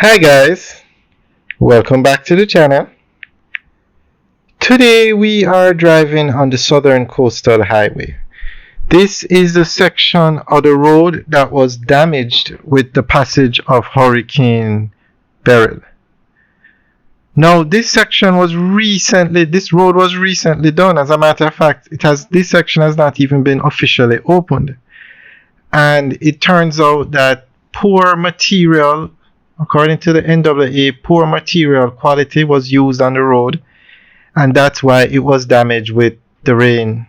Hi guys, welcome back to the channel. Today we are driving on the Southern Coastal Highway. This is the section of the road that was damaged with the passage of Hurricane Beryl. Now this road was recently done. As a matter of fact, this section has not even been officially opened. And it turns out that poor material, according to the NAA, poor material quality was used on the road, and that's why it was damaged with the rain.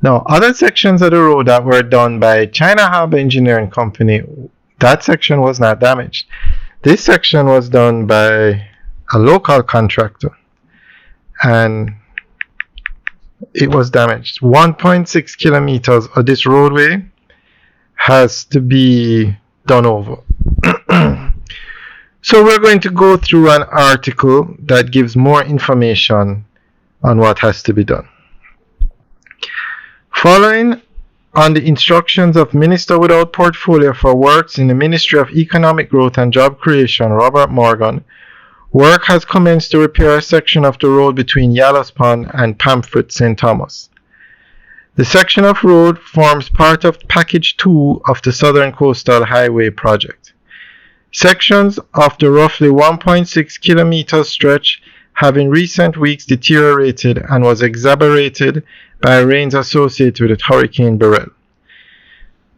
Now, other sections of the road that were done by China Harbour Engineering Company, that section was not damaged. This section was done by a local contractor, and it was damaged. 1.6 kilometers of this roadway has to be done over. So we're going to go through an article that gives more information on what has to be done. Following on the instructions of Minister without Portfolio for Works in the Ministry of Economic Growth and Job Creation, Robert Morgan, work has commenced to repair a section of the road between Yallow's Pond and Pamphlet St. Thomas. The section of road forms part of Package 2 of the Southern Coastal Highway project. Sections of the roughly 1.6 kilometer stretch have in recent weeks deteriorated and was exacerbated by rains associated with Hurricane Beryl.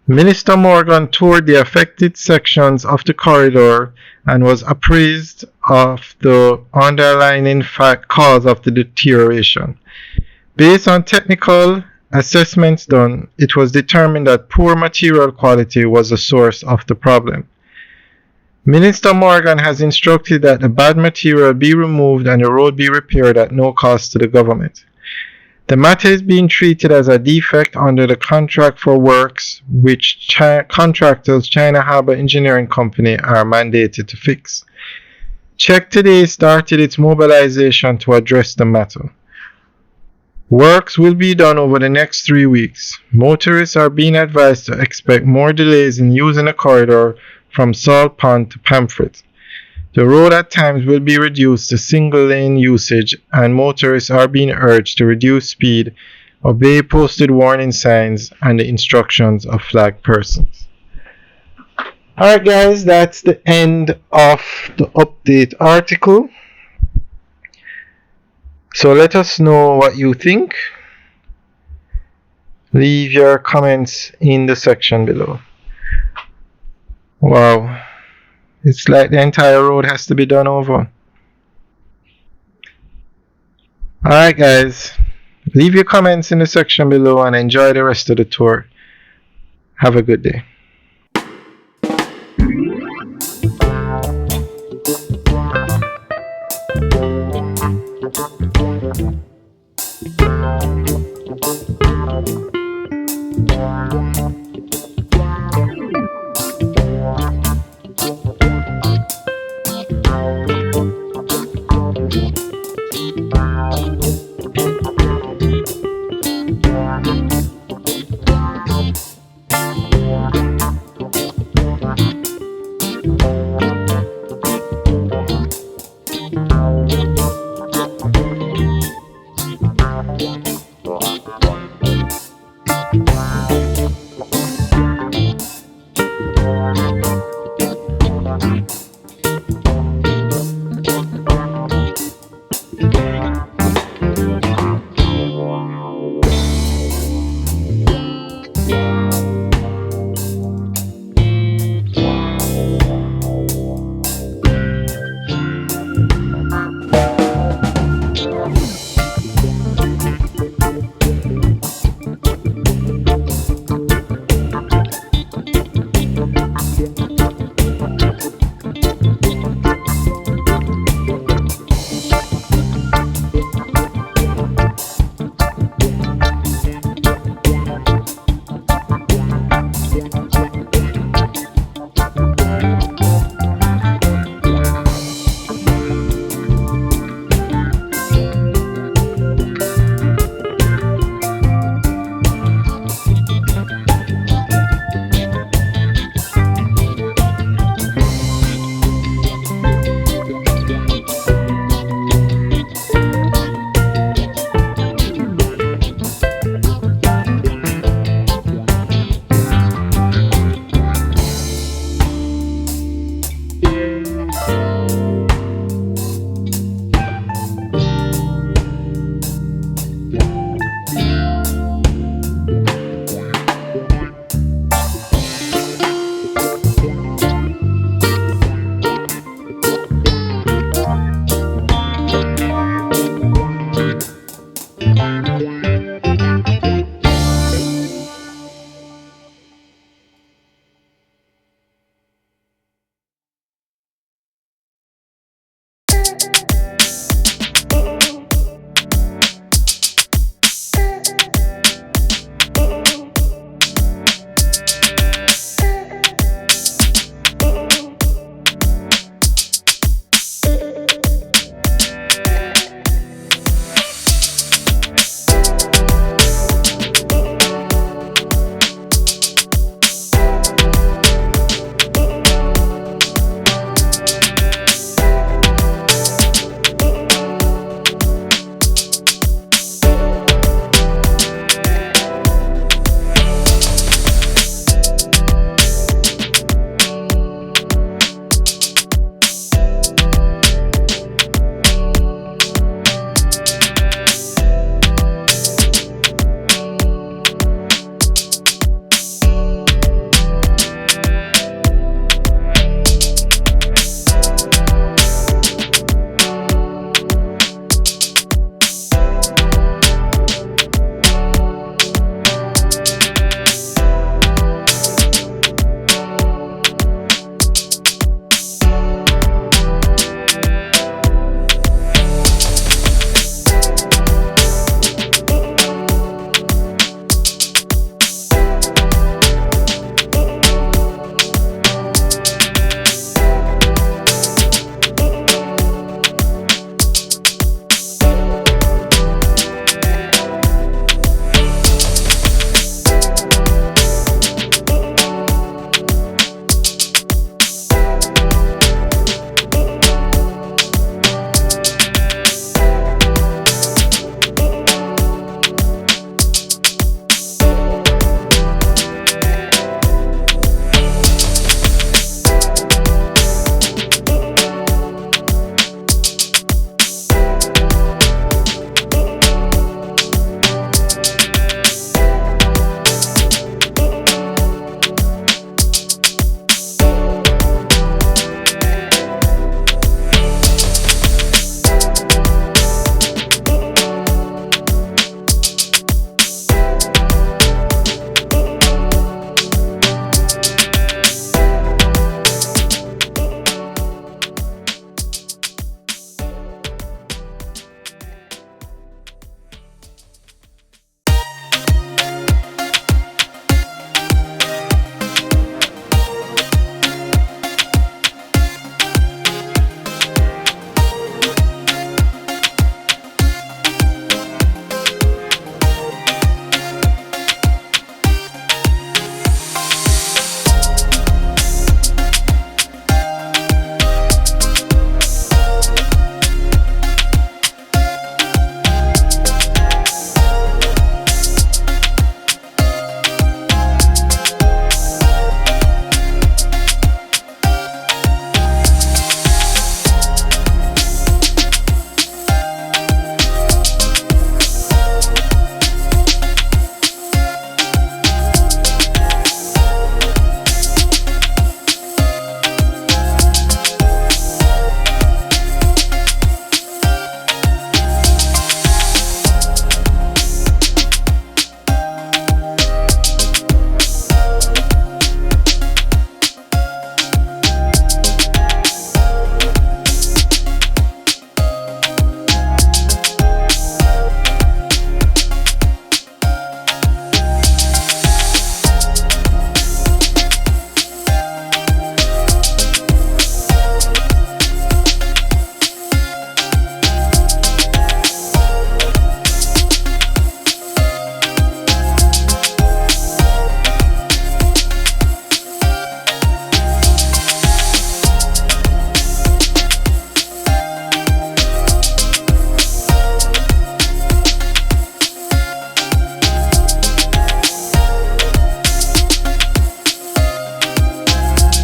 Minister Morgan toured the affected sections of the corridor and was apprised of the underlying cause of the deterioration. Based on technical assessments done, it was determined that poor material quality was the source of the problem. Minister Morgan has instructed that the bad material be removed and the road be repaired at no cost to the government. The matter is being treated as a defect under the contract for works which contractors China Harbour Engineering Company are mandated to fix. Check Today started its mobilization to address the matter. Works will be done over the next 3 weeks. Motorists are being advised to expect more delays in using the corridor from Salt Pond to Pamphlet. The road at times will be reduced to single-lane usage, and motorists are being urged to reduce speed, obey posted warning signs, and the instructions of flagged persons. Alright guys, that's the end of the update article. So let us know what you think. Leave your comments in the section below. Wow, it's like the entire road has to be done over. Alright guys, leave your comments in the section below and enjoy the rest of the tour. Have a good day.